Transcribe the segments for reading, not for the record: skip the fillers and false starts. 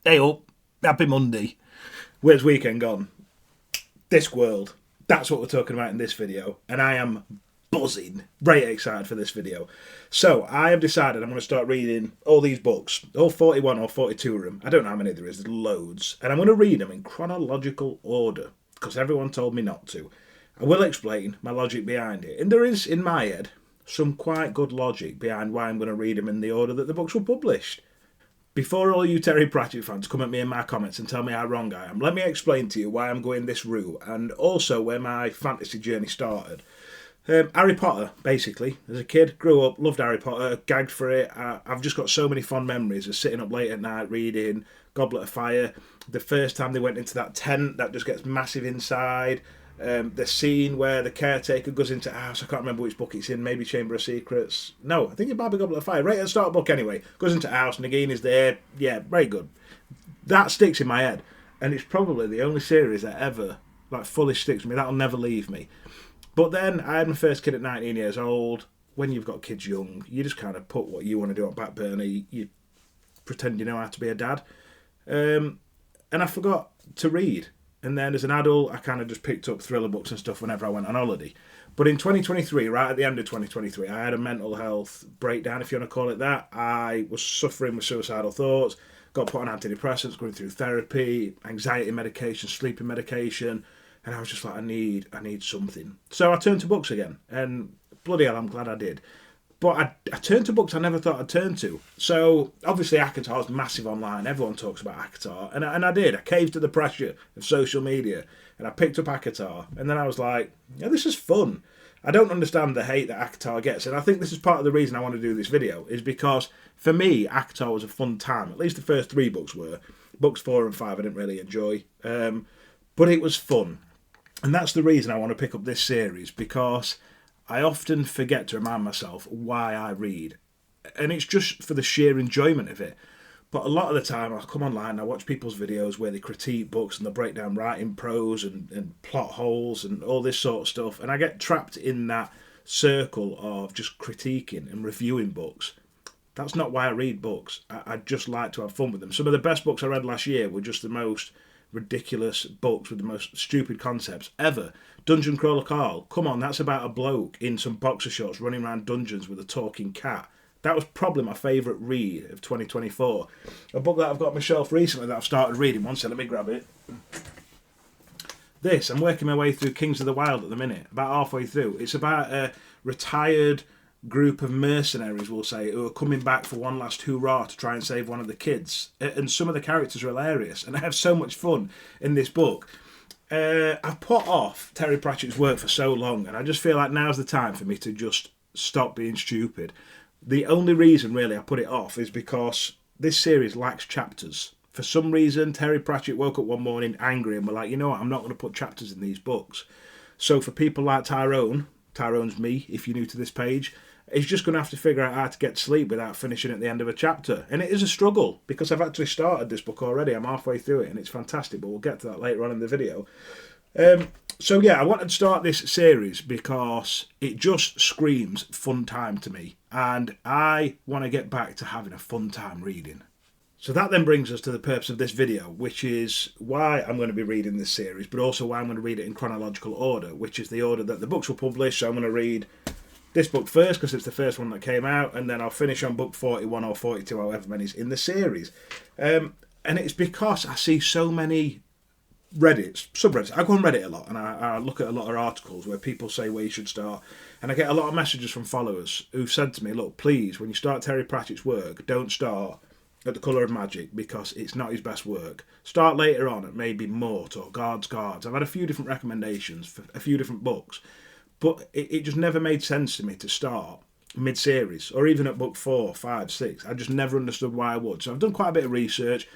Hey up, happy Monday. Where's weekend gone? Discworld. That's what we're talking about in this video. And I am buzzing. Very excited for this video. So, I have decided I'm going to start reading all these books. All 41 or 42 of them. I don't know how many there is. There's loads. And I'm going to read them in chronological order. Because everyone told me not to. I will explain my logic behind it. And there is, in my head, some quite good logic behind why I'm going to read them in the order that the books were published. Before all you Terry Pratchett fans come at me in my comments and tell me how wrong I am, let me explain to you why I'm going this route and also where my fantasy journey started. Harry Potter, basically. As a kid, grew up, loved Harry Potter, gagged for it. I've just got so many fond memories of sitting up late at night reading Goblet of Fire. The first time they went into that tent that just gets massive inside. The scene where the caretaker goes into a house, I can't remember which book it's in, maybe Chamber of Secrets. No, I think it might be Goblet of Fire. Right at the start of the book anyway. Goes into a house, Nagini is there. Yeah, very good. That sticks in my head. And it's probably the only series that ever fully sticks with me. That'll never leave me. But then I had my first kid at 19 years old. When you've got kids young, you just kind of put what you want to do on back burner. You pretend you know how to be a dad. And I forgot to read. And then as an adult, I kind of just picked up thriller books and stuff whenever I went on holiday. But in 2023, right at the end of 2023, I had a mental health breakdown, if you want to call it that. I was suffering with suicidal thoughts, got put on antidepressants, going through therapy, anxiety medication, sleeping medication. And I was just like, I need something. So I turned to books again. And bloody hell, I'm glad I did. But I turned to books I never thought I'd turn to. So, obviously, ACOTAR's massive online. Everyone talks about ACOTAR. And I did. I caved to the pressure of social media. And I picked up ACOTAR. And then I was like, yeah, this is fun. I don't understand the hate that ACOTAR gets. And I think this is part of the reason I want to do this video. Is because, for me, ACOTAR was a fun time. At least the first 3 books were. Books 4 and 5 I didn't really enjoy. But it was fun. And that's the reason I want to pick up this series. Because I often forget to remind myself why I read. And it's just for the sheer enjoyment of it. But a lot of the time I'll come online and I watch people's videos where they critique books and they break down writing prose and plot holes and all this sort of stuff. And I get trapped in that circle of just critiquing and reviewing books. That's not why I read books. I just like to have fun with them. Some of the best books I read last year were just the most ridiculous books with the most stupid concepts ever. Dungeon Crawler Carl, come on, that's about a bloke in some boxer shorts running around dungeons with a talking cat. That was probably my favourite read of 2024. A book that I've got on my shelf recently that I've started reading. One second, let me grab it. I'm working my way through Kings of the Wild at the minute, about halfway through. It's about a retired group of mercenaries, we'll say, who are coming back for one last hoorah to try and save one of the kids. And some of the characters are hilarious, and I have so much fun in this book. I've put off Terry Pratchett's work for so long, and I just feel like now's the time for me to just stop being stupid. The only reason, really, I put it off is because this series lacks chapters. For some reason, Terry Pratchett woke up one morning angry and were like, you know what, I'm not going to put chapters in these books. So for people like Tyrone's me, if you're new to this page, he's just going to have to figure out how to get to sleep without finishing at the end of a chapter. And it is a struggle, because I've actually started this book already. I'm halfway through it, and it's fantastic, but we'll get to that later on in the video. So yeah, I wanted to start this series because it just screams fun time to me. And I want to get back to having a fun time reading. So that then brings us to the purpose of this video, which is why I'm going to be reading this series, but also why I'm going to read it in chronological order, which is the order that the books were published. So I'm going to read this book first because it's the first one that came out, and then I'll finish on book 41 or 42, however many is in the series. And it's because I see so many subreddits. I go on Reddit a lot, and I look at a lot of articles where people say where you should start, and I get a lot of messages from followers who've said to me, look, please, when you start Terry Pratchett's work, don't start at The Colour of Magic because it's not his best work. Start later on at maybe Mort or Guards. I've had a few different recommendations for a few different books, but it just never made sense to me to start mid-series or even at book 4, 5, 6. I just never understood why I would. So I've done quite a bit of research.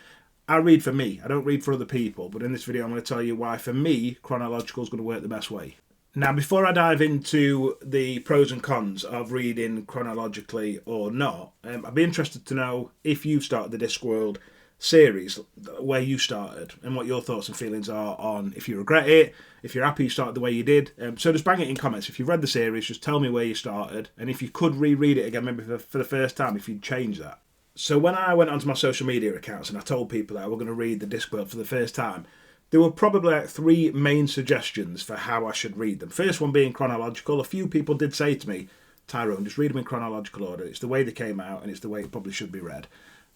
I read for me. I don't read for other people, but in this video I'm going to tell you why, for me, chronological is going to work the best way. Now, before I dive into the pros and cons of reading chronologically or not, I'd be interested to know if you've started the Discworld series, where you started, and what your thoughts and feelings are on if you regret it, if you're happy you started the way you did. So just bang it in comments. If you've read the series, just tell me where you started, and if you could reread it again, maybe for the first time, if you'd change that. So when I went onto my social media accounts and I told people that I were going to read the Discworld for the first time, there were probably like three main suggestions for how I should read them. First one being chronological. A few people did say to me, Tyrone, just read them in chronological order. It's the way they came out and it's the way it probably should be read.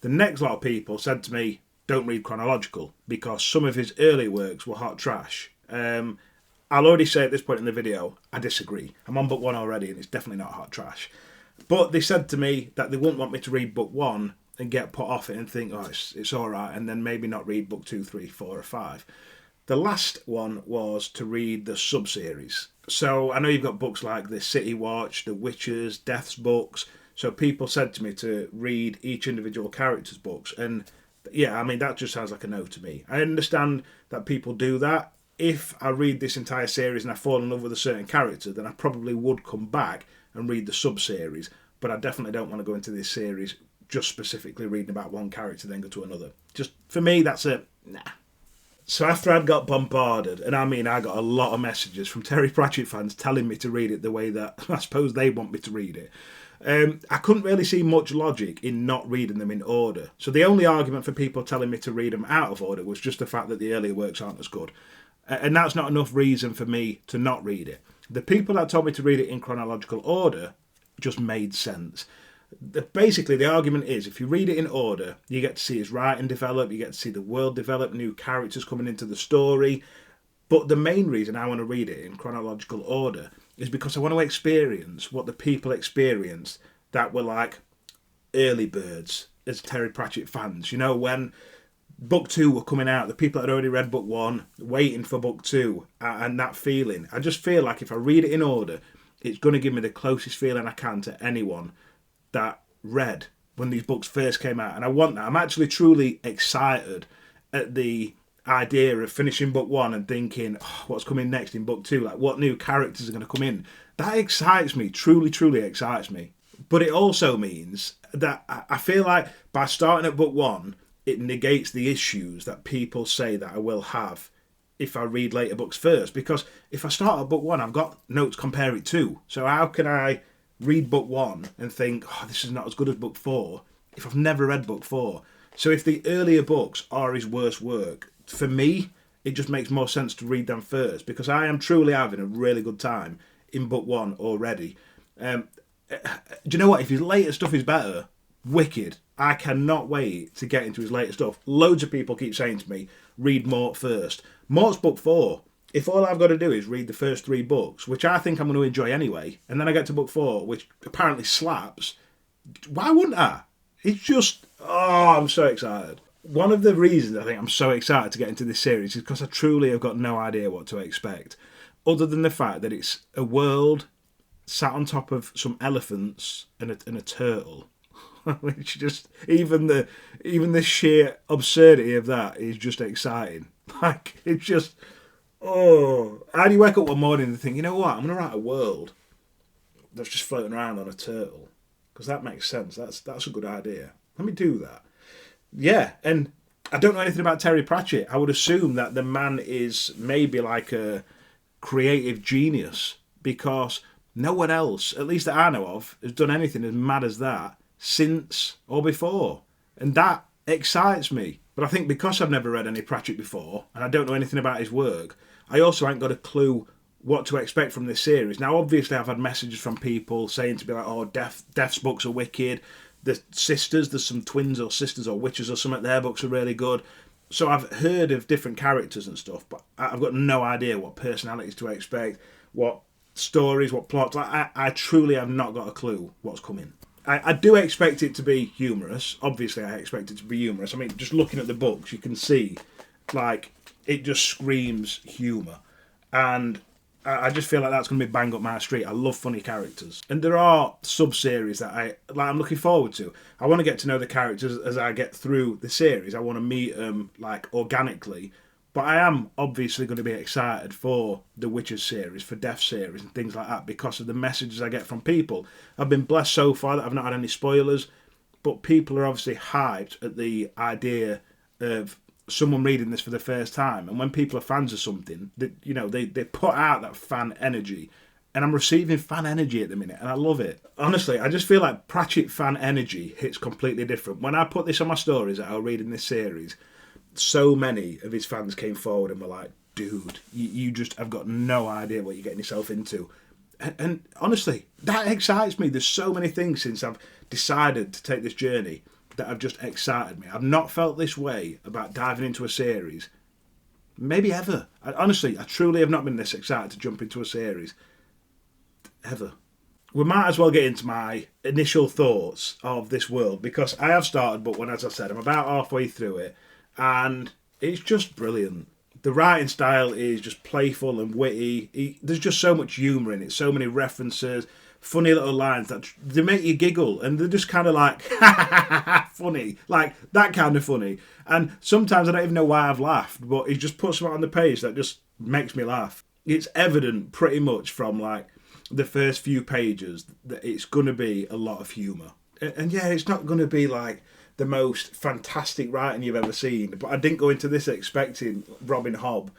The next lot of people said to me, don't read chronological because some of his early works were hot trash. I'll already say at this point in the video, I disagree. I'm on book one already and it's definitely not hot trash. But they said to me that they wouldn't want me to read book one and get put off it and think, oh, it's all right, and then maybe not read book 2, 3, 4, or 5. The last one was to read the sub-series. So I know you've got books like the City Watch, the Witches, Death's books. So people said to me to read each individual character's books. And yeah, I mean, that just sounds like a no to me. I understand that people do that. If I read this entire series and I fall in love with a certain character, then I probably would come back and read the sub-series. But I definitely don't want to go into this series just specifically reading about one character, then go to another. Just, for me, that's a nah. So after I'd got bombarded, and I mean I got a lot of messages from Terry Pratchett fans telling me to read it the way that I suppose they want me to read it, I couldn't really see much logic in not reading them in order. So the only argument for people telling me to read them out of order was just the fact that the earlier works aren't as good. And that's not enough reason for me to not read it. The people that told me to read it in chronological order just made sense. Basically, the argument is if you read it in order, you get to see his writing develop, you get to see the world develop, new characters coming into the story. But the main reason I want to read it in chronological order is because I want to experience what the people experienced that were like early birds as Terry Pratchett fans. You know, when book 2 were coming out, the people that had already read book 1, waiting for book 2, and that feeling. I just feel like if I read it in order, it's going to give me the closest feeling I can to anyone that read when these books first came out. And I want that. I'm actually truly excited at the idea of finishing book 1 and thinking, oh, what's coming next in book 2? Like, what new characters are going to come in? That excites me, truly excites me. But it also means that I feel like by starting at book 1, it negates the issues that people say that I will have if I read later books first. Because if I start at book 1, I've got notes to compare it to. So how can I read book 1 and think, oh, this is not as good as book 4 if I've never read book 4? So if the earlier books are his worst work, for me, it just makes more sense to read them first because I am truly having a really good time in book 1 already. Do you know what? If his later stuff is better, wicked. I cannot wait to get into his later stuff. Loads of people keep saying to me, read Mort first. Mort's book 4. If all I've got to do is read the first 3 books, which I think I'm going to enjoy anyway, and then I get to book 4, which apparently slaps, why wouldn't I? It's just, oh, I'm so excited. One of the reasons I think I'm so excited to get into this series is because I truly have got no idea what to expect, other than the fact that it's a world sat on top of some elephants and a turtle. Which just even the sheer absurdity of that is just exciting. Like, it's just, oh, how do you wake up one morning and think, you know what, I'm gonna write a world that's just floating around on a turtle, because that makes sense. That's a good idea. Let me do that. Yeah, and I don't know anything about Terry Pratchett. I would assume that the man is maybe like a creative genius because no one else, at least that I know of, has done anything as mad as that since or before. And that excites me. But I think because I've never read any Pratchett before and I don't know anything about his work, I also ain't got a clue what to expect from this series. Now, obviously, I've had messages from people saying to be like, oh, Death's books are wicked. The sisters, there's some twins or sisters or witches or something, their books are really good. So I've heard of different characters and stuff, but I've got no idea what personalities to expect, what stories, what plots. I truly have not got a clue what's coming. I do expect it to be humorous. Obviously, I expect it to be humorous. I mean, just looking at the books, you can see, like, it just screams humour. And I just feel like that's going to be bang up my street. I love funny characters. And there are sub-series that I'm looking forward to. I want to get to know the characters as I get through the series. I want to meet them, like, organically. But I am obviously going to be excited for the Witches series, for Death series and things like that because of the messages I get from people. I've been blessed so far that I've not had any spoilers, but people are obviously hyped at the idea of someone reading this for the first time. And when people are fans of something, they put out that fan energy. and I'm receiving fan energy at the minute, and I love it. Honestly, I just feel like Pratchett fan energy hits completely different. When I put this on my stories that I'll read in this series, so many of his fans came forward and were like, dude, you just have got no idea what you're getting yourself into. And honestly, that excites me. There's so many things since I've decided to take this journey that have just excited me. I've not felt this way about diving into a series, maybe ever. Honestly, I truly have not been this excited to jump into a series, ever. We might as well get into my initial thoughts of this world, because I have started, but when, as I said, I'm about halfway through it, and it's just brilliant. The writing style is just playful and witty. There's just so much humour in it, so many references, funny little lines that they make you giggle, and they're just kind of like funny, like that kind of funny. And sometimes I don't even know why I've laughed, but he just puts something on the page that just makes me laugh. It's evident pretty much from like the first few pages that it's going to be a lot of humour. And yeah, it's not going to be like the most fantastic writing you've ever seen, but I didn't go into this expecting Robin Hobb.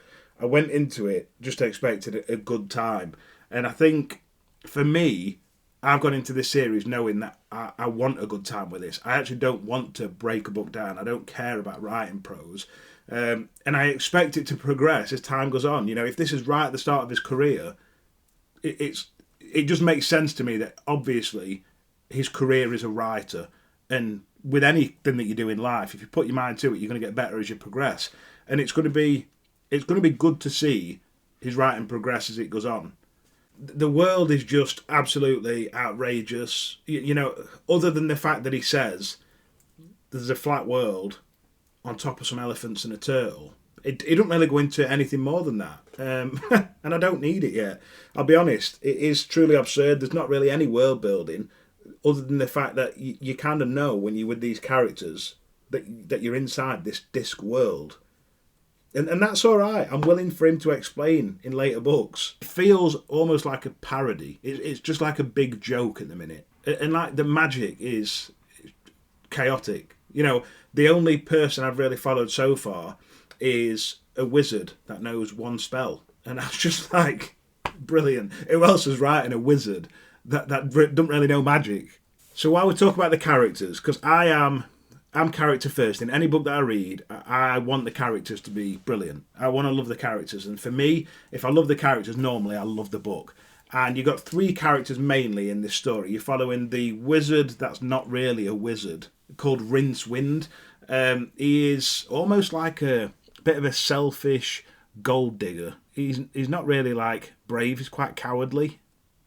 I went into it just expecting a good time. And I think for me, I've gone into this series knowing that I want a good time with this. I actually don't want to break a book down. I don't care about writing prose. And I expect it to progress as time goes on. You know, if this is right at the start of his career, it just makes sense to me that obviously his career is a writer, and with anything that you do in life, if you put your mind to it, you're going to get better as you progress. And it's going to be good to see his writing progress as it goes on. The world is just absolutely outrageous. You know, other than the fact that he says there's a flat world on top of some elephants and a turtle, it doesn't really go into anything more than that. And I don't need it yet. I'll be honest, it is truly absurd. There's not really any world building, other than the fact that you kind of know when you're with these characters that you're inside this disc world. And that's all right. I'm willing for him to explain in later books. It feels almost like a parody. It's just like a big joke at the minute. And like the magic is chaotic. You know, the only person I've really followed so far is a wizard that knows one spell. And that's just like brilliant. Who else is writing a wizard that doesn't really know magic? So while we talk about the characters, because I'm character first. In any book that I read, I want the characters to be brilliant. I want to love the characters. And for me, if I love the characters, normally I love the book. And you've got three characters mainly in this story. You're following the wizard that's not really a wizard, called Rincewind. He is almost like a bit of a selfish gold digger. He's not really like brave. He's quite cowardly.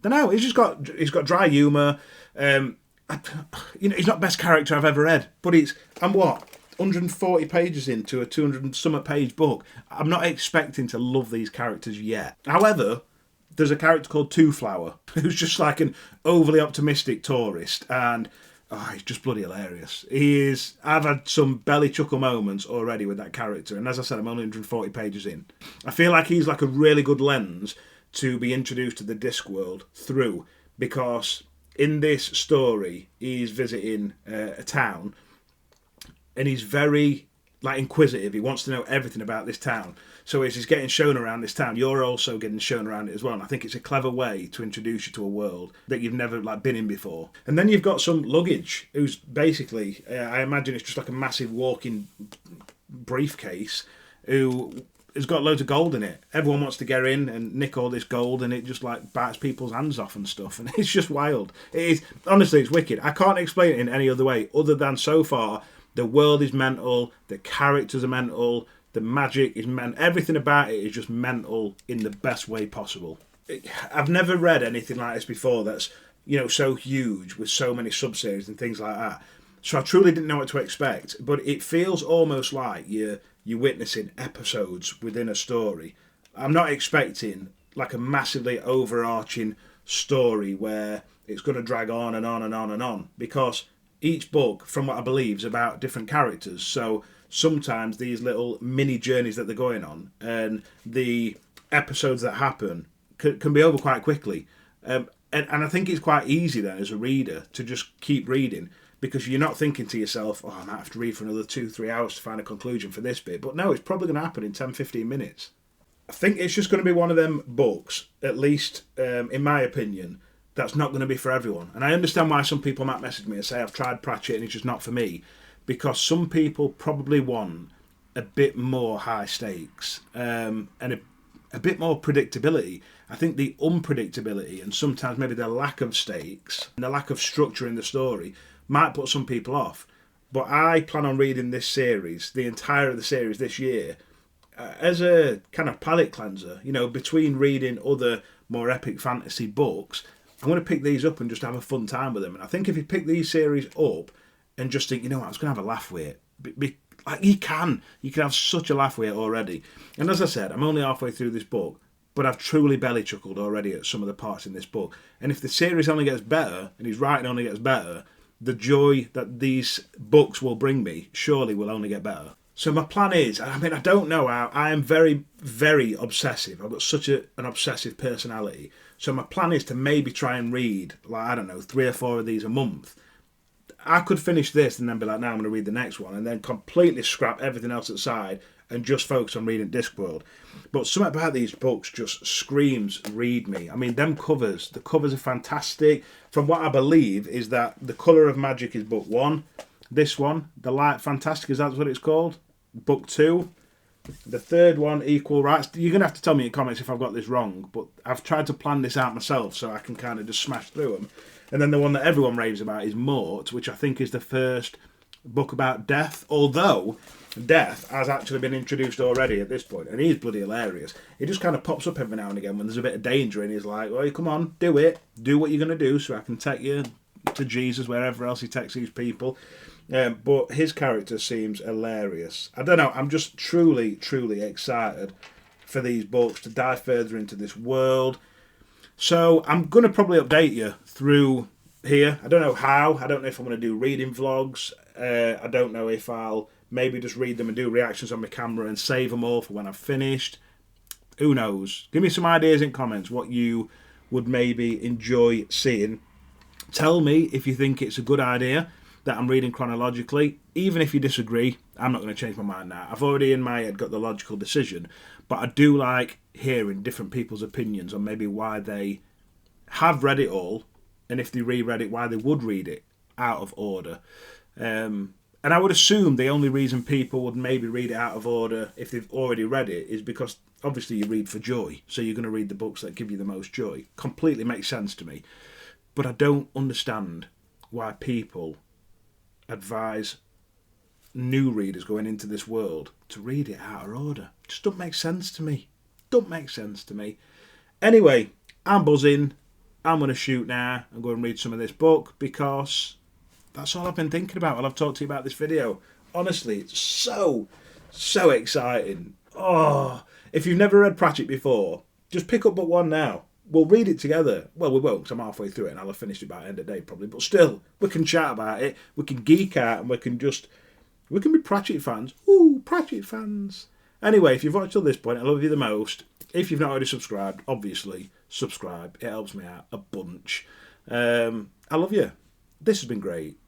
I don't know. He's got dry humour. You know, he's not the best character I've ever read, but I'm 140 pages into a 200-something page book. I'm not expecting to love these characters yet. However, there's a character called Two Flower, who's just like an overly optimistic tourist, and he's just bloody hilarious. I've had some belly chuckle moments already with that character, and as I said, I'm only 140 pages in. I feel like he's like a really good lens to be introduced to the Discworld through, because in this story, he's visiting a town, and he's very like inquisitive. He wants to know everything about this town. So as he's getting shown around this town, you're also getting shown around it as well. And I think it's a clever way to introduce you to a world that you've never like been in before. And then you've got some luggage, who's basically, I imagine it's just like a massive walking briefcase, who has got loads of gold in it. Everyone wants to get in and nick all this gold, and it just like bites people's hands off and stuff, and it's just wild. It is, honestly, it's wicked. I can't explain it in any other way other than so far the world is mental, the characters are mental, the magic is mental. Everything about it is just mental in the best way possible. I've never read anything like this before that's, you know, so huge with so many sub-series and things like that. So I truly didn't know what to expect, but it feels almost like you're witnessing episodes within a story. I'm not expecting like a massively overarching story where it's going to drag on and on and on and on, because each book, from what I believe, is about different characters. So sometimes these little mini journeys that they're going on and the episodes that happen can be over quite quickly. And I think it's quite easy then as a reader to just keep reading, because you're not thinking to yourself, I might have to read for another 2-3 hours to find a conclusion for this bit. But no, it's probably going to happen in 10-15 minutes. I think it's just going to be one of them books, at least in my opinion, that's not going to be for everyone. And I understand why some people might message me and say I've tried Pratchett and it's just not for me, because some people probably want a bit more high stakes and a bit more predictability. I think the unpredictability and sometimes maybe the lack of stakes and the lack of structure in the story might put some people off. But I plan on reading this series, the entire of the series this year, as a kind of palate cleanser. You know, between reading other more epic fantasy books, I'm going to pick these up and just have a fun time with them. And I think if you pick these series up and just think, you know what, I was going to have a laugh with it, like you can have such a laugh with it already. And as I said, I'm only halfway through this book, but I've truly belly chuckled already at some of the parts in this book. And if the series only gets better and his writing only gets better, the joy that these books will bring me surely will only get better. So my plan is, I mean, I don't know how, I am very, very obsessive. I've got such an obsessive personality. So my plan is to maybe try and read, like, I don't know, 3 or 4 of these a month. I could finish this and then be like, now I'm going to read the next one, and then completely scrap everything else aside and just focus on reading Discworld. But something about these books just screams read me. I mean, the covers are fantastic. From what I believe is that The Colour of Magic is book 1. This one, The Light Fantastic, is that what it's called? Book 2. The third one, Equal Rights. You're going to have to tell me in comments if I've got this wrong, but I've tried to plan this out myself so I can kind of just smash through them. And then the one that everyone raves about is Mort, which I think is the first book about death, although death has actually been introduced already at this point, and he's bloody hilarious. He just kind of pops up every now and again when there's a bit of danger, and he's like, well, come on, do it. Do what you're going to do so I can take you to Jesus, wherever else he takes these people. But his character seems hilarious. I don't know, I'm just truly, truly excited for these books to dive further into this world. So I'm going to probably update you through here. I don't know how. I don't know if I'm going to do reading vlogs. I don't know if I'll maybe just read them and do reactions on my camera and save them all for when I've finished. Who knows? Give me some ideas in comments what you would maybe enjoy seeing. Tell me if you think it's a good idea that I'm reading chronologically. Even if you disagree, I'm not going to change my mind now. I've already in my head got the logical decision, but I do like hearing different people's opinions on maybe why they have read it all, and if they reread it, why they would read it out of order. And I would assume the only reason people would maybe read it out of order if they've already read it is because obviously you read for joy, so you're going to read the books that give you the most joy. Completely makes sense to me. But I don't understand why people advise new readers going into this world to read it out of order. Just don't make sense to me. Don't make sense to me. Anyway, I'm buzzing. I'm going to shoot now and go and read some of this book because that's all I've been thinking about while I've talked to you about this video. Honestly, it's so exciting. Oh, if you've never read Pratchett before, just pick up book 1 now. We'll read it together. Well, we won't, because I'm halfway through it and I'll have finished it by the end of the day probably. But still, we can chat about it. We can geek out and we can be Pratchett fans. Ooh, Pratchett fans. Anyway, if you've watched till this point, I love you the most. If you've not already subscribed, obviously, subscribe. It helps me out a bunch. I love you. This has been great.